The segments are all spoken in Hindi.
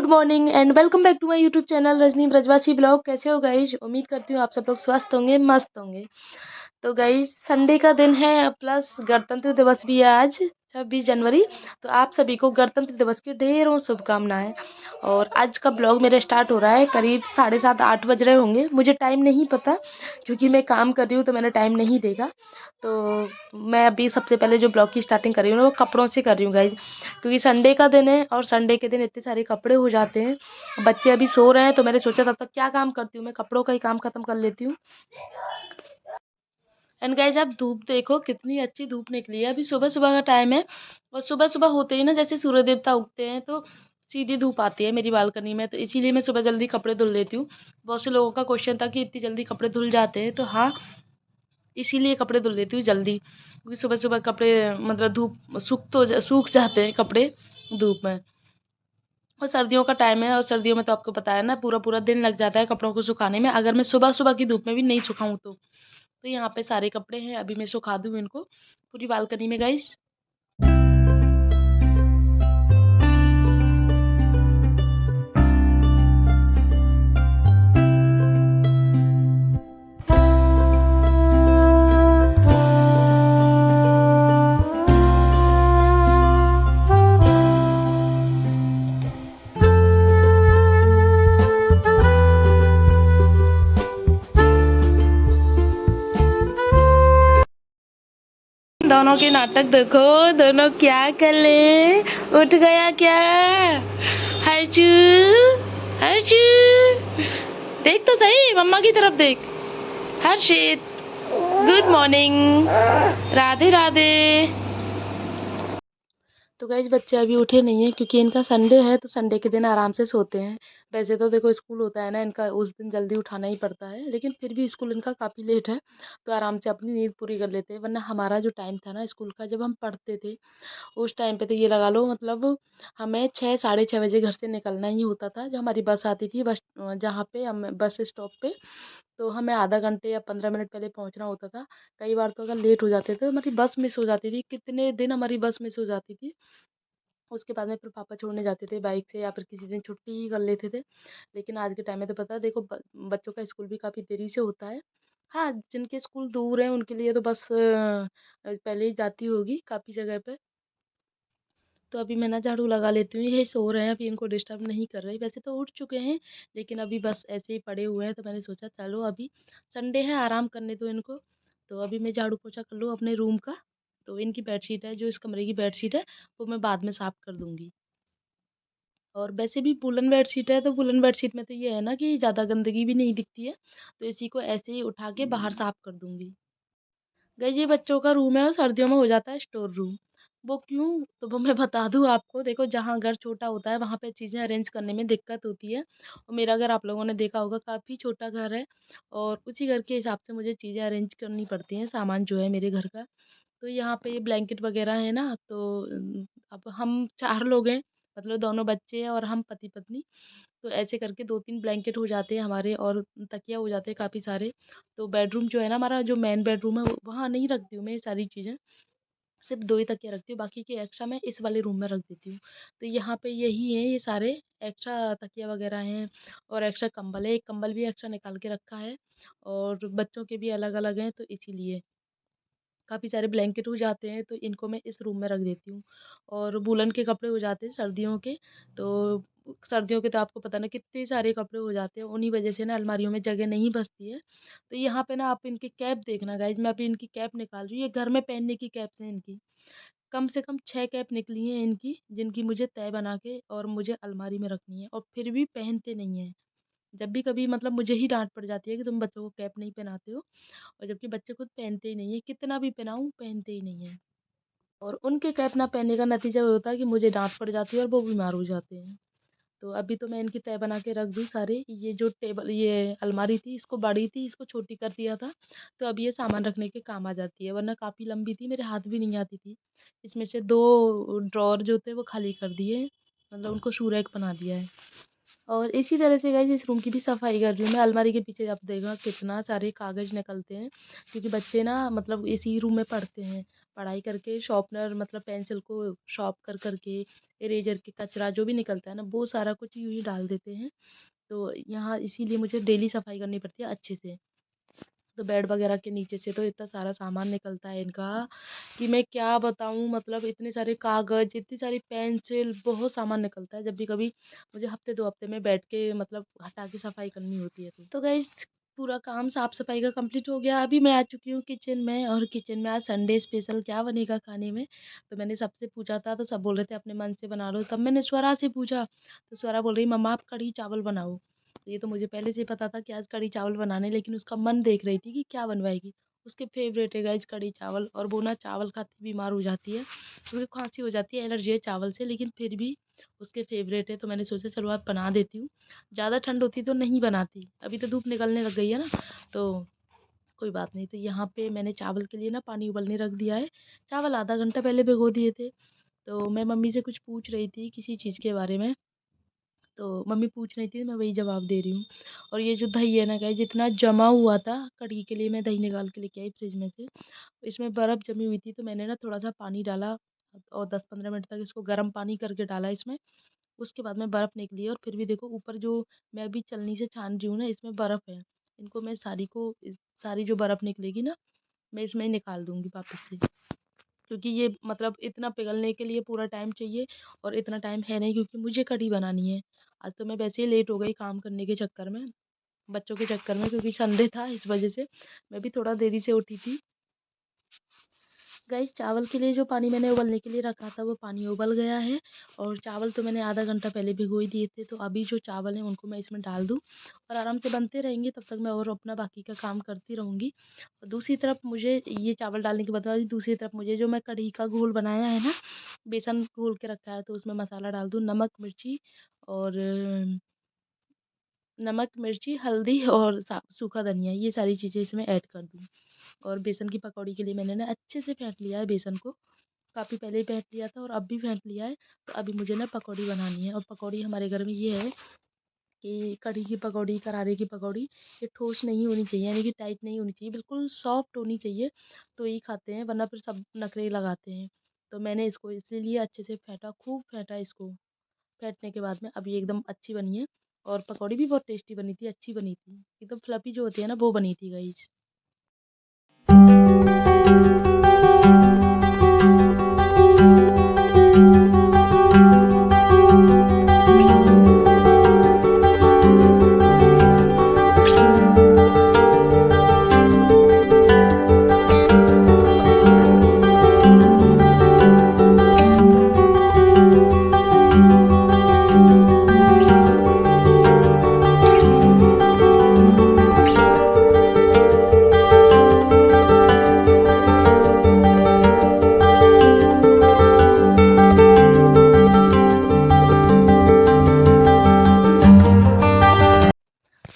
Morning and welcome back to my YouTube channel Rajni Brajwasi blog. कैसे हो गाइज? उम्मीद करती हूँ आप सब लोग स्वस्थ होंगे, मस्त होंगे। तो गाइज संडे का दिन है, प्लस गणतंत्र दिवस भी है आज 26 जनवरी। तो आप सभी को गणतंत्र दिवस की ढेरों शुभकामनाएं। और आज का ब्लॉग मेरा स्टार्ट हो रहा है करीब 7:30-8 बज रहे होंगे, मुझे टाइम नहीं पता क्योंकि मैं काम कर रही हूँ तो मैंने टाइम नहीं देखा। तो मैं अभी सबसे पहले जो ब्लॉग की स्टार्टिंग कर रही हूँ ना वो कपड़ों से कर रही हूँ गाइज, क्योंकि संडे का दिन है और संडे के दिन इतने सारे कपड़े हो जाते हैं। बच्चे अभी सो रहे हैं तो मैंने सोचा तब तक क्या काम करती हूँ, मैं कपड़ों का ही काम खत्म कर लेती हूँ। एंड गाइज आप धूप देखो कितनी अच्छी धूप निकली है, अभी सुबह सुबह का टाइम है। और सुबह सुबह होते ही ना जैसे सूर्य देवता उगते हैं तो सीधी धूप आती है मेरी बालकनी में, तो इसीलिए मैं सुबह जल्दी कपड़े धुल लेती हूँ। बहुत से लोगों का क्वेश्चन था कि इतनी जल्दी कपड़े धुल जाते हैं, तो हाँ इसीलिए कपड़े धुल लेती हूँ जल्दी, क्योंकि सुबह सुबह कपड़े मतलब धूप सूख जाते हैं कपड़े धूप में। और सर्दियों का टाइम है और सर्दियों में तो आपको पता है ना पूरा पूरा दिन लग जाता है कपड़ों को सुखाने में, अगर मैं सुबह सुबह की धूप में भी नहीं सुखाऊं तो यहाँ पे सारे कपड़े हैं, अभी मैं सुखा दूँ इनको पूरी बालकनी में गाइस। दोनों के नाटक देखो, दोनों क्या कर ले, उठ गया क्या? हर्षू, हर्षू, देख तो सही मम्मा की तरफ देख। हर्षित, गुड मॉर्निंग, राधे राधे। तो गाइज बच्चे अभी उठे नहीं है क्योंकि इनका संडे है, तो संडे के दिन आराम से सोते हैं। वैसे तो देखो स्कूल होता है ना इनका, उस दिन जल्दी उठाना ही पड़ता है, लेकिन फिर भी स्कूल इनका काफ़ी लेट है तो आराम से अपनी नींद पूरी कर लेते हैं। वरना हमारा जो टाइम था ना स्कूल का जब हम पढ़ते थे, उस टाइम पे तो ये लगा लो मतलब हमें 6 साढ़े 6 बजे घर से निकलना ही होता था। जब हमारी बस आती थी, बस जहाँ पे हम बस स्टॉप पे, तो हमें आधा घंटे या 15 मिनट पहले पहुंचना होता था। कई बार तो अगर लेट हो जाते थे तो हमारी बस मिस हो जाती थी, कितने दिन हमारी बस मिस हो जाती थी। उसके बाद में फिर पापा छोड़ने जाते थे बाइक से या फिर किसी दिन छुट्टी ही कर लेते थे। लेकिन आज के टाइम में तो पता है देखो बच्चों का स्कूल भी काफ़ी देरी से होता है। हाँ, जिनके स्कूल दूर हैं उनके लिए तो बस पहले ही जाती होगी काफ़ी जगह पे। तो अभी मैं ना झाड़ू लगा लेती हूँ, ये सो रहे हैं अभी, इनको डिस्टर्ब नहीं कर रही, वैसे तो उठ चुके हैं लेकिन अभी बस ऐसे ही पड़े हुए हैं, तो मैंने सोचा चलो अभी संडे है आराम करने दो इनको। तो अभी मैं झाड़ू पोछा कर लूँ अपने रूम का। तो इनकी बेडशीट है, जो इस कमरे की बेडशीट है वो मैं बाद में साफ़ कर दूँगी। और वैसे भी वूलन बेडशीट है तो वूलन बेडशीट में तो ये है ना कि ज़्यादा गंदगी भी नहीं दिखती है, तो इसी को ऐसे ही उठा के बाहर साफ़ कर दूँगी। गाइस ये बच्चों का रूम है और सर्दियों में हो जाता है स्टोर रूम। वो क्यों? तो वो मैं बता दूँ आपको, देखो जहाँ घर छोटा होता है वहाँ पे चीज़ें अरेंज करने में दिक्कत होती है। और मेरा घर आप लोगों ने देखा होगा काफ़ी छोटा घर है, और उसी घर के हिसाब से मुझे चीज़ें अरेंज करनी पड़ती हैं, सामान जो है मेरे घर का। तो यहाँ पे ये ब्लैंकेट वगैरह है ना, तो अब हम 4 लोग हैं, मतलब दोनों बच्चे हैं और हम पति-पत्नी। तो ऐसे करके 2-3 ब्लैंकेट हो जाते हैं हमारे, और तकिया हो जाते हैं काफ़ी सारे। तो बेडरूम जो है ना हमारा, जो मेन बेडरूम है वहाँ नहीं रखती हूँ मैं ये सारी चीज़ें, सिर्फ 2 ही तकिया रखती हूँ, बाकी के एक्स्ट्रा मैं इस वाले रूम में रख देती हूँ। तो यहाँ पे यही है, ये सारे एक्स्ट्रा तकिया वगैरह हैं और एक्स्ट्रा कंबल है, एक कंबल भी एक्स्ट्रा निकाल के रखा है, और बच्चों के भी अलग अलग हैं, तो इसीलिए काफ़ी सारे ब्लैंकेट हो जाते हैं तो इनको मैं इस रूम में रख देती हूँ। और वूलन के कपड़े हो जाते हैं सर्दियों के, तो सर्दियों के तो आपको पता ना कितने सारे कपड़े हो जाते हैं, उन्हीं वजह से ना अलमारियों में जगह नहीं बचती है। तो यहाँ पे ना आप इनकी कैप देखना गाइज, मैं अभी इनकी कैप निकाल रही हूँ, ये घर में पहनने की कैप्स हैं इनकी। कम से कम 6 कैप निकली हैं इनकी, जिनकी मुझे तय बना के और मुझे अलमारी में रखनी है, और फिर भी पहनते नहीं हैं। जब भी कभी मतलब मुझे ही डांट पड़ जाती है कि तुम बच्चों को कैप नहीं पहनाते हो, और जबकि बच्चे खुद पहनते ही नहीं है, कितना भी पहनाऊँ पहनते ही नहीं है। और उनके कैप ना पहनने का नतीजा ये होता है कि मुझे डांट पड़ जाती है और वो बीमार हो जाते हैं। तो अभी तो मैं इनकी तय बना के रख दूँ सारे, ये जो टेबल ये अलमारी थी इसको बड़ी थी, इसको छोटी कर दिया था, तो अब ये सामान रखने के काम आ जाती है, वरना काफ़ी लंबी थी, मेरे हाथ भी नहीं आती थी। इसमें से 2 ड्रॉअर जो थे वो खाली कर दिए, मतलब उनको शू रैक बना दिया है। और इसी तरह से गाइस इस रूम की भी सफाई कर रही हूँ मैं। अलमारी के पीछे आप देखना कितना सारे कागज़ निकलते हैं, क्योंकि बच्चे ना मतलब इसी रूम में पढ़ते हैं, पढ़ाई करके शॉर्पनर मतलब पेंसिल को शॉर्प कर के, इरेज़र के कचरा जो भी निकलता है ना, वो सारा कुछ यूँ ही डाल देते हैं। तो यहाँ इसीलिए मुझे डेली सफाई करनी पड़ती है अच्छे से। तो बेड वगैरह के नीचे से तो इतना सारा सामान निकलता है इनका कि मैं क्या बताऊँ, मतलब इतने सारे कागज़, इतनी सारी पेंसिल, बहुत सामान निकलता है जब भी कभी मुझे हफ्ते 2 हफ्ते में बैठ के मतलब हटा के सफाई करनी होती है तो गाइस पूरा काम साफ सफाई का कंप्लीट हो गया। अभी मैं आ चुकी हूँ किचन में, और किचन में आज संडे स्पेशल क्या बनेगा खाने में। तो मैंने सबसे पूछा था तो सब बोल रहे थे अपने मन से बना लो। तब मैंने स्वरा से पूछा तो स्वरा बोल रही मम्मा आप कढ़ी चावल बनाओ। ये तो मुझे पहले से ही पता था कि आज कढ़ी चावल बनाने, लेकिन उसका मन देख रही थी कि क्या बनवाएगी। उसके फेवरेट है गाइस कढ़ी चावल, और वो ना चावल खाती बीमार हो जाती है, उसको खांसी हो जाती है, एलर्जी है चावल से, लेकिन फिर भी उसके फेवरेट है। तो मैंने सोचा चलो आज बना देती हूँ। ज़्यादा ठंड होती तो नहीं बनाती, अभी तो धूप निकलने लग गई है ना, तो कोई बात नहीं। तो यहाँ पे मैंने चावल के लिए ना पानी उबलने रख दिया है। चावल आधा घंटा पहले भिगो दिए थे। तो मैं मम्मी से कुछ पूछ रही थी किसी चीज़ के बारे में, तो मम्मी पूछ रही थी, मैं वही जवाब दे रही हूँ। और ये जो दही है ना गाइस, जितना जमा हुआ था कढ़ी के लिए, मैं दही निकाल के लेके आई फ्रिज में से, इसमें बर्फ़ जमी हुई थी, तो मैंने ना थोड़ा-सा पानी डाला और 10-15 मिनट तक इसको गर्म पानी करके डाला इसमें। उसके बाद में बर्फ़ निकली है, और फिर भी देखो ऊपर जो मैं अभी छलनी से छान रही हूँ ना, इसमें बर्फ़ है। इनको मैं सारी जो बर्फ़ निकलेगी ना, मैं इसमें ही निकाल दूँगी वापस से। क्योंकि ये मतलब इतना पिघलने के लिए पूरा टाइम चाहिए, और इतना टाइम है नहीं क्योंकि मुझे कढ़ी बनानी है। आज तो मैं वैसे ही लेट हो गई काम करने के चक्कर में, बच्चों के चक्कर में, क्योंकि संडे था इस वजह से मैं भी थोड़ा देरी से उठी थी। गाइस चावल के लिए जो पानी मैंने उबलने के लिए रखा था वो पानी उबल गया है, और चावल तो मैंने आधा घंटा पहले भिगो ही दिए थे। तो अभी जो चावल हैं उनको मैं इसमें डाल दूँ और आराम से बनते रहेंगे, तब तक मैं और अपना बाकी का काम करती रहूँगी। और दूसरी तरफ मुझे ये चावल डालने के बाद दूसरी तरफ मुझे जो मैं कढ़ी का घोल बनाया है ना, बेसन घोल के रखा है, तो उसमें मसाला डाल दूँ, नमक मिर्ची और हल्दी और सूखा धनिया, ये सारी चीज़ें इसमें ऐड कर दूँ। और बेसन की पकौड़ी के लिए मैंने ना अच्छे से फेंट लिया है बेसन को, काफ़ी पहले ही फेंट लिया था और अब भी फेंट लिया है। तो अभी मुझे ना पकौड़ी बनानी है, और पकौड़ी हमारे घर में ये है कि कढ़ी की पकौड़ी, करारे की पकौड़ी, ये ठोस नहीं होनी चाहिए, यानी कि टाइट नहीं होनी चाहिए, बिल्कुल सॉफ्ट होनी चाहिए, तो यही खाते हैं, वरना फिर सब नखरे लगाते हैं। तो मैंने इसको इसीलिए अच्छे से फेंटा, खूब फेंटा इसको। फेंटने के बाद में अब ये एकदम अच्छी बनी है, और पकौड़ी भी बहुत टेस्टी बनी थी, अच्छी बनी थी। एकदम फ्लफी जो होती है ना, वो बनी थी गाइस।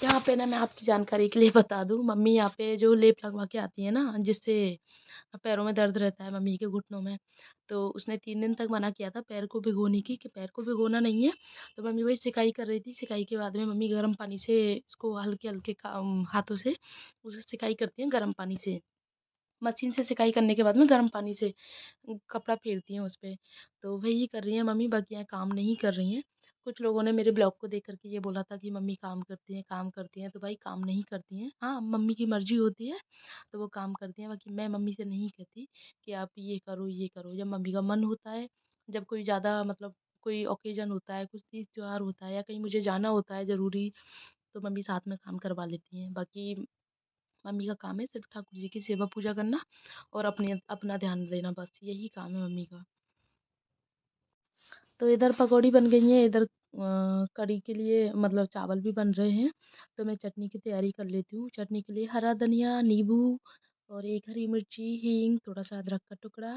यहाँ पे ना मैं आपकी जानकारी के लिए बता दूँ, मम्मी यहाँ पे जो लेप लगवा के आती है ना, जिससे पैरों में दर्द रहता है मम्मी के घुटनों में, तो उसने 3 दिन तक मना किया था पैर को भिगोने की, कि पैर को भिगोना नहीं है। तो मम्मी वही सिकाई कर रही थी, सिकाई के बाद में मम्मी गर्म पानी से इसको हल्के-हल्के हाथों से उसे सिकाई करती हैं गर्म पानी से। मशीन से सिकाई करने के बाद में गर्म पानी से कपड़ा फेरती हैं उस पे। तो वही कर रही हैं मम्मी, बाकी यहाँ काम नहीं कर रही हैं। कुछ लोगों ने मेरे ब्लॉग को देख कर के ये बोला था कि मम्मी काम करती हैं, तो भाई काम नहीं करती हैं। हाँ, मम्मी की मर्ज़ी होती है, तो वो काम करती हैं, बाकी मैं मम्मी से नहीं कहती कि आप ये करो, ये करो। जब मम्मी का मन होता है, जब कोई ज़्यादा मतलब कोई ऑकेज़न होता है, कुछ तीज त्योहार होता है, या कहीं मुझे जाना होता है ज़रूरी, तो मम्मी साथ में काम करवा लेती हैं। बाकी मम्मी का काम है सिर्फ़ ठाकुर जी की सेवा पूजा करना और अपना ध्यान देना, बस यही काम है मम्मी का। तो इधर पकौड़ी बन गई हैं, इधर कढ़ी के लिए मतलब चावल भी बन रहे हैं। तो मैं चटनी की तैयारी कर लेती हूँ। चटनी के लिए हरा धनिया, नींबू और 1 हरी मिर्ची, हींग, थोड़ा-सा अदरक का टुकड़ा,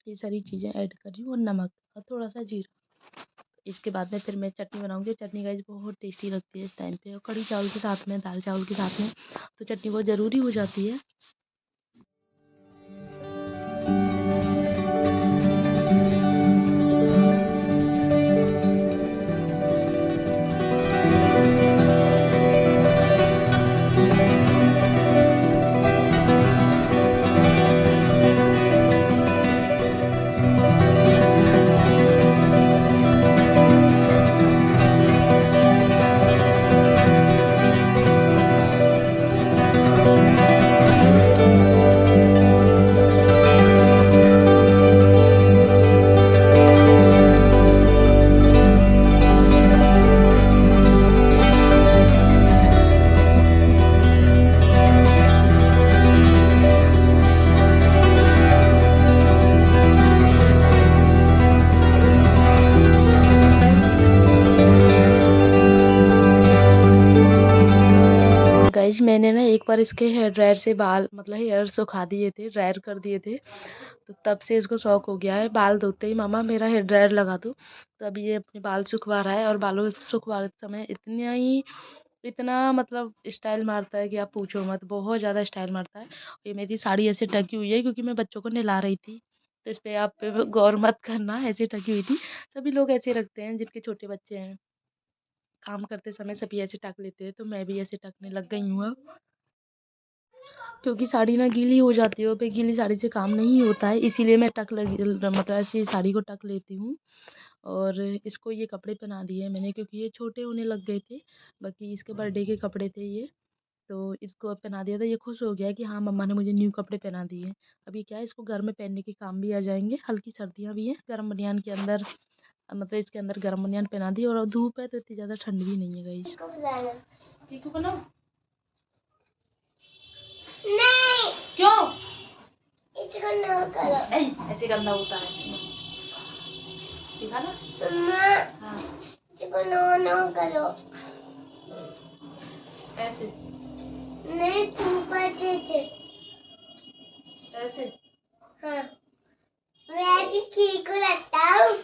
ये सारी चीज़ें ऐड कर रही हूँ, और नमक और थोड़ा-सा जीरा। इसके बाद में फिर मैं चटनी बनाऊँगी। चटनी गाइस बहुत टेस्टी लगती है इस टाइम पे, और कढ़ी चावल के साथ में, दाल चावल के साथ में, तो चटनी बहुत ज़रूरी हो जाती है। मैंने ना एक बार इसके हेयर ड्रायर से बाल मतलब हेयर सुखा दिए थे, ड्रायर कर दिए थे, तो तब से इसको शौक हो गया है बाल धोते ही मामा मेरा हेयर ड्रायर लगा दो। तो अभी ये अपने बाल सुखवा रहा है और बालों सुखवाते समय इतना मतलब स्टाइल मारता है कि आप पूछो मत, बहुत ज़्यादा स्टाइल मारता है। ये मेरी साड़ी ऐसे ढकी हुई है क्योंकि मैं बच्चों को नहला रही थी, तो इस पे आप पे गौर मत करना, ऐसे ढकी हुई थी। सभी लोग ऐसे रखते हैं जिनके छोटे बच्चे हैं, काम करते समय सभी ऐसे ढक लेते हैं, तो मैं भी ऐसे ढकने लग गई हूँ अब। क्योंकि साड़ी ना गीली हो जाती है और फिर गीली साड़ी से काम नहीं होता है, इसीलिए मैं टक लगी मतलब ऐसे साड़ी को टक लेती हूँ। और इसको ये कपड़े पहना दिए मैंने क्योंकि ये छोटे होने लग गए थे, बाकी इसके बर्थडे के कपड़े थे ये, तो इसको अब पहना दिया था। ये खुश हो गया कि हाँ मम्मा ने मुझे न्यू कपड़े पहना दिए। अभी क्या है, इसको घर में पहनने के काम भी आ जाएंगे, हल्की सर्दियाँ भी हैं, गर्म बनियान के अंदर मतलब इसके अंदर गर्म बनियान पहना दी। और धूप है तो इतनी ज़्यादा ठंड भी नहीं है गाइस। पीकू बनाओ। नहीं क्यों, इसको ना करो, ऐसे गंदा होता है, दिखा ना मम्मा। हाँ इसको नो नो करो, ऐसे नहीं ऊपर से ऐसे। हाँ मैं ऐसे की को रखता हूँ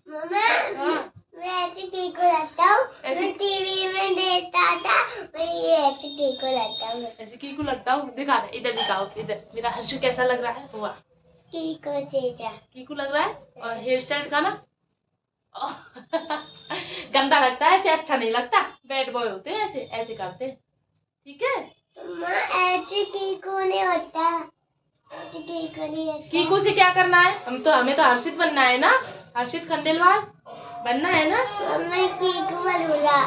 मम्मा। हाँ मैं ऐसे की को रखता हूँ, मैं टीवी में देखता था, मैं ये ऐसे की को रखता हूँ, ऐसे की को लगता हूँ। दिखा रहा इधर, दिखाओ इधर, मेरा हर्षु कैसा लग रहा है, हुआ कीको चेचा कीकू लग रहा है। और हेयर स्टाइल का ना गंदा लगता है, ऐसे अच्छा नहीं लगता, बैड बॉय होते हैं ऐसे ऐसे करते हैं, ठीक है। ऐसे कीकू नहीं होता, ऐसे कीकू नहीं होता। कीकू से क्या करना है, हमें तो हर्षित बनना है ना, हर्षित खंडेलवाल बनना है ना। मैं कीकू बनूंगा,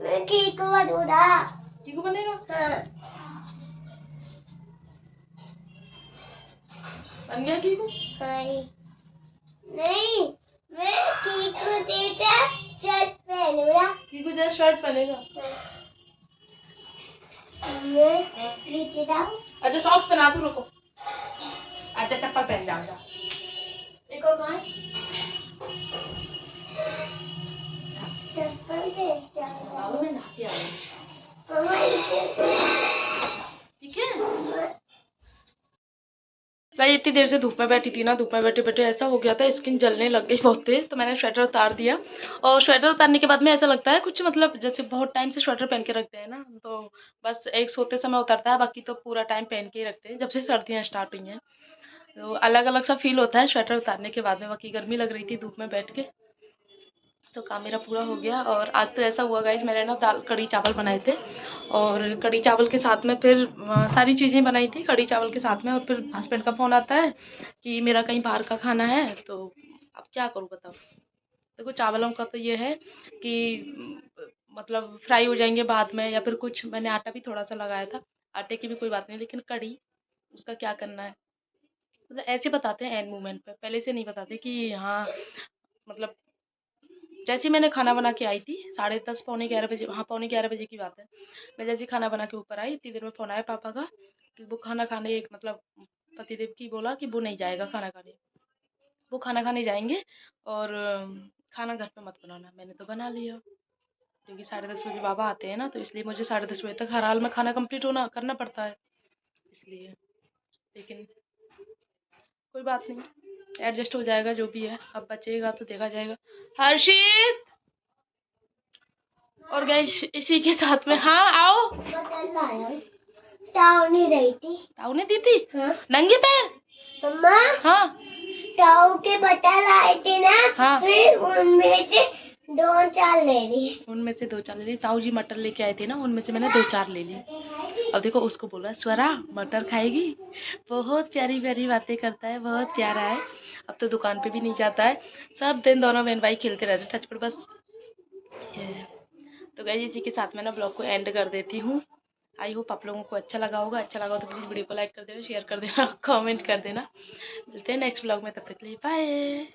मैं कीकू बनूंगा, कीकू बनेगा। हाँ बन गया कीकू। नहीं मैं कीकू तेजा शर्ट पहनूंगा, कीकू तेजा शर्ट पहनेगा। मैं नीचे जाऊं, अच्छा सॉक्स पहना दूं, रुको, अच्छा चप्पल पहन जाऊंगा। एक और कहाँ है, चप्पल पहन जाऊंगा, मैं नहा के आऊंगा, ठीक है। भाई इतनी देर से धूप में बैठी थी ना, धूप में बैठे बैठे ऐसा हो गया था, स्किन जलने लग गई बहुत तेज, तो मैंने स्वेटर उतार दिया। और स्वेटर उतारने के बाद में ऐसा लगता है कुछ मतलब जैसे बहुत टाइम से स्वेटर पहन के रखते हैं ना, तो बस एक सोते समय उतरता है, बाकी तो पूरा टाइम पहन के ही रखते हैं जब से सर्दियाँ स्टार्ट हुई हैं। तो अलग अलग सा फील होता है स्वेटर उतारने के बाद में, बाकी गर्मी लग रही थी धूप में बैठ के। तो काम मेरा पूरा हो गया। और आज तो ऐसा हुआ गाइस, मैंने ना दाल कढ़ी चावल बनाए थे, और कढ़ी चावल के साथ में फिर सारी चीज़ें बनाई थी कढ़ी चावल के साथ में। और फिर हस्बैंड का फ़ोन आता है कि मेरा कहीं बाहर का खाना है, तो अब क्या करूँ बताओ। देखो चावलों का तो ये है कि मतलब फ्राई हो जाएंगे बाद में, या फिर कुछ, मैंने आटा भी थोड़ा सा लगाया था, आटे की भी कोई बात नहीं, लेकिन कढ़ी उसका क्या करना है, मतलब ऐसे बताते हैं एंड मोमेंट पे, पहले से नहीं बताते कि हाँ मतलब। जैसे मैंने खाना बना के आई थी 10:30 पौने 11 बजे, हाँ पौने 11 बजे की बात है, मैं जैसे खाना बना के ऊपर आई, इतनी देर में फ़ोन आया पापा का कि वो खाना खाने, एक मतलब पतिदेव की बोला कि वो नहीं जाएगा खाना खाने, वो खाना खाने जाएंगे, और खाना घर पे मत बनाना। मैंने तो बना लिया क्योंकि 10:30 बजे बाबा आते हैं ना, तो इसलिए मुझे 10:30 बजे तक हर हाल में खाना कंप्लीट होना करना पड़ता है, इसलिए। लेकिन कोई बात नहीं, एडजस्ट हो जाएगा जो भी है, अब बचेगा तो देखा जाएगा। हर्षित और गाइस इसी के साथ में, हाँ आओ, ताऊ नहीं रही थी, ताऊ ने दी थी। हाँ? नंगे पैर मम्मा। हाँ ताऊ के बटन आए थे ना। हाँ फिर उनमें से 2-4 ले ली, उनमें से 2-4 ले ली। ताऊ जी मटर लेके आए थे ना, उनमें से मैंने 2-4 ले ली। अब देखो उसको बोल रहा है स्वरा मटर खाएगी, बहुत प्यारी प्यारी बातें करता है, बहुत प्यारा है। अब तो दुकान पे भी नहीं जाता है, सब दिन दोनों बहन भाई खेलते रहते टच पर बस। तो गाइस इसी के साथ में ना ब्लॉग को एंड कर देती हूँ। आई होप आप लोगों को अच्छा लगा होगा, अच्छा लगा हो तो प्लीज़ वीडियो को लाइक कर देना, शेयर कर देना, कमेंट कर देना। मिलते हैं नेक्स्ट ब्लॉग में, तब तक के लिए बाय।